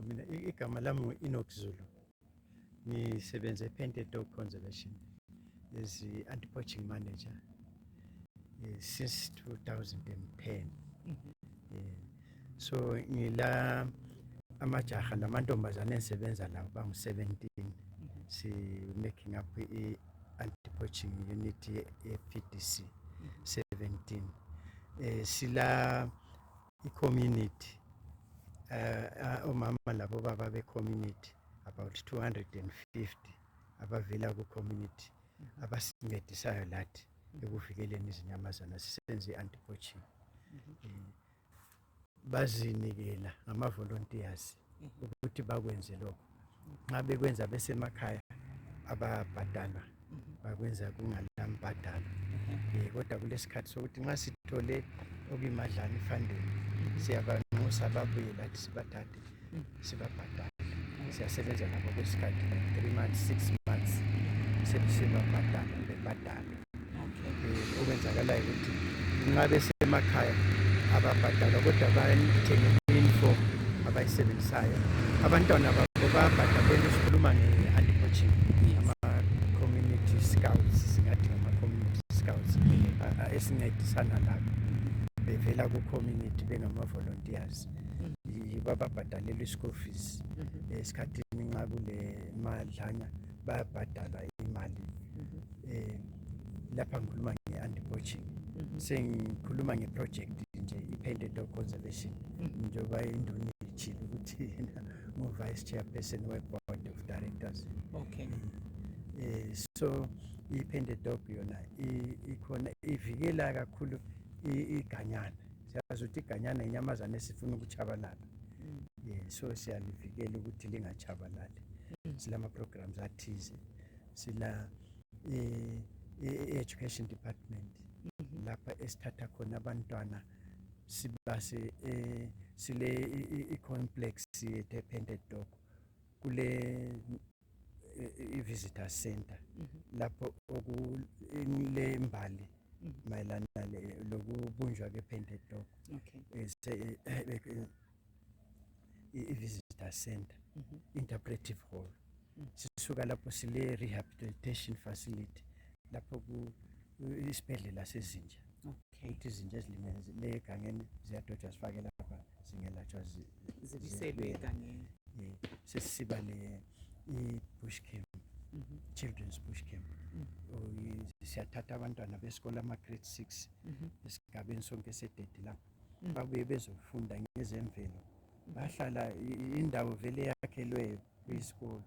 Mina igama lami Enock Zulu. Ngisebenza ePainted Dog Conservation as the anti-poaching manager since 2010. So ngila amajaha namantombazane ensebenza lawo bangu-17. Si making up i-anti-poaching unit ye-PDC 17. Sila i-community omama labo baba be-community about 250 abavela ku-community abasincedisayo lathi ekuvikeleni izinyamazana sisenze i-anti-poaching. Bazinikela ngama-volunteers ukuthi bakwenze lokho. Nxa bekwenza besemakhaya ababhadalwa bakwenza kungalambhadalo. Kodwa kulesikhathi sokuthi nxa sithole okuyimadlana ifunding siyabanxusa babuye lathi sibathathe sibabhadale. Siyasebenza nabo kwesikhathi 3 months 6 months sebesibabhadala bebhadala. Okwenzakalayo ukuthi nxa besemakhaya ababhadalwa kodwa bayithenge i-uniform abayisebenzisayo. Abantwana babo babhadalelwa sikhuluma nge-anti-poaching ama-community scouts, singathi ngama-community scouts esincedisana labo bevela ku-community bengama-volunteers. Bababhadalelwa i-school fees. Esikhathini nxa kule madlana bayabhadalwa imali. Lapha ngikhuluma nge-anti-poaching. Sengikhuluma ngeproject nje i-Painted Dog Conservation njengoba induna itshilo ukuthi ngu-vice chairperson we-board of directors. So i-Painted Dog yona ikhona ivikela kakhulu iganyana. Siyazi ukuthi iganyana inyamazana esifuna ukuchabalala. So siyalivikela ukuthi lingachabalali. Silama programs athize. Sila education department lapha esithatha khona abantwana sibase sile i-complex ye-Painted Dog kule i-visitor center lapho okule mbali mayelana lokubunjwa kwe-Painted Dog. I-visitor center interpretive hall. Sisuka lapho sile rehabilitation facility lapho isibhedlela sezinja. Ukuthi izinja ezilimele egangeni ziyadotshwa zifake lapha zingelatshwa zibiselwe egangeni. Sesiba le i-bush camp, children's bush camp. Siyathatha abantwana besikole ama-grade 6 esigabeni sonke sededi lapho babuye bezofunda ngezemvelo. Bahlala indawo vele yakhelweyo kwisikolo.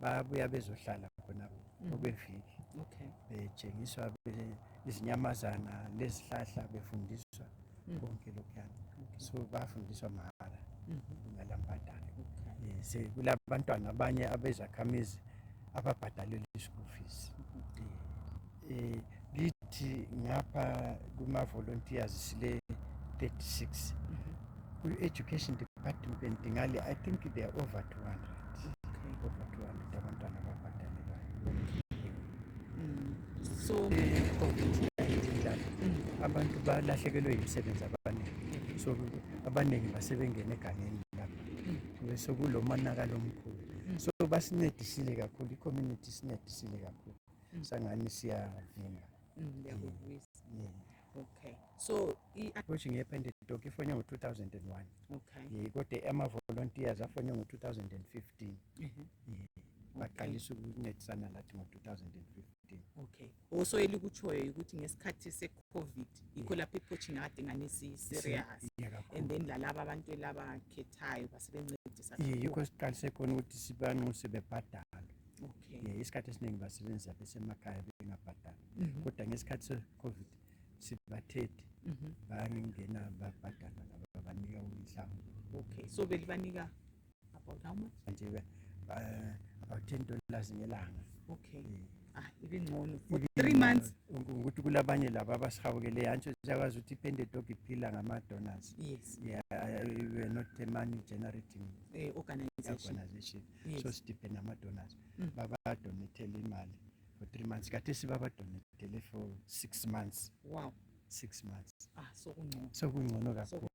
Babuya bezohlala khonapho okweviki. Betshengiswa izinyamazana lezihlahla befundiswa konke lokhuyana. So bafundiswa mahhala kungalambhadalo. Kulabantwana abanye abezakhamizi ababhadalelwa i-school fees. Lithi ngapha kuma-volunteers sile 36. Ku-education department ngale I think they are over 200. Over 200 abantwana ababhadalelwayo. So abantu balahlekelwe imisebenzi abaningi. So abaningi basebengena egangeni lapha. Sekulomonakalo omkhulu. So basincedisile kakhulu, i-community sincedisile kakhulu. Sangani siyavinga. So i-poaching ye-Painted Dog ifonye ngo-2001. Kodwa ama-volunteers afonye ngo-2015. Baqalisa ukuncedisana lathi ngo-2015. So elikutshoyo ukuthi ngesikhathi se-COVID yikho lapho i-poaching kade ngani serious. And then lalaba abantu labakhethayo basebencedisa. Yikho siqalise khona ukuthi sibanxuse bebhadala. Isikhathi esiningi basebenzisa besemakhaya bengabhadala. Kodwa ngesikhathi se-COVID sibathethi bangena babhadala babanika umhlaba. So belibanika about how much? Nje about $10 ngelanga. Ibingcono for 3 months. Ukuthi kulabanye laba abasihawukele hantsho siyakwazi ukuthi i-Painted Dog iphila ngama-donors. We are not a money generating organization. So sidepend ngama-donors. Babadonethele imali for 3 months. Kade sibabadonethele for 6 months. 6 months. So kungcono. So kungcono kakhulu.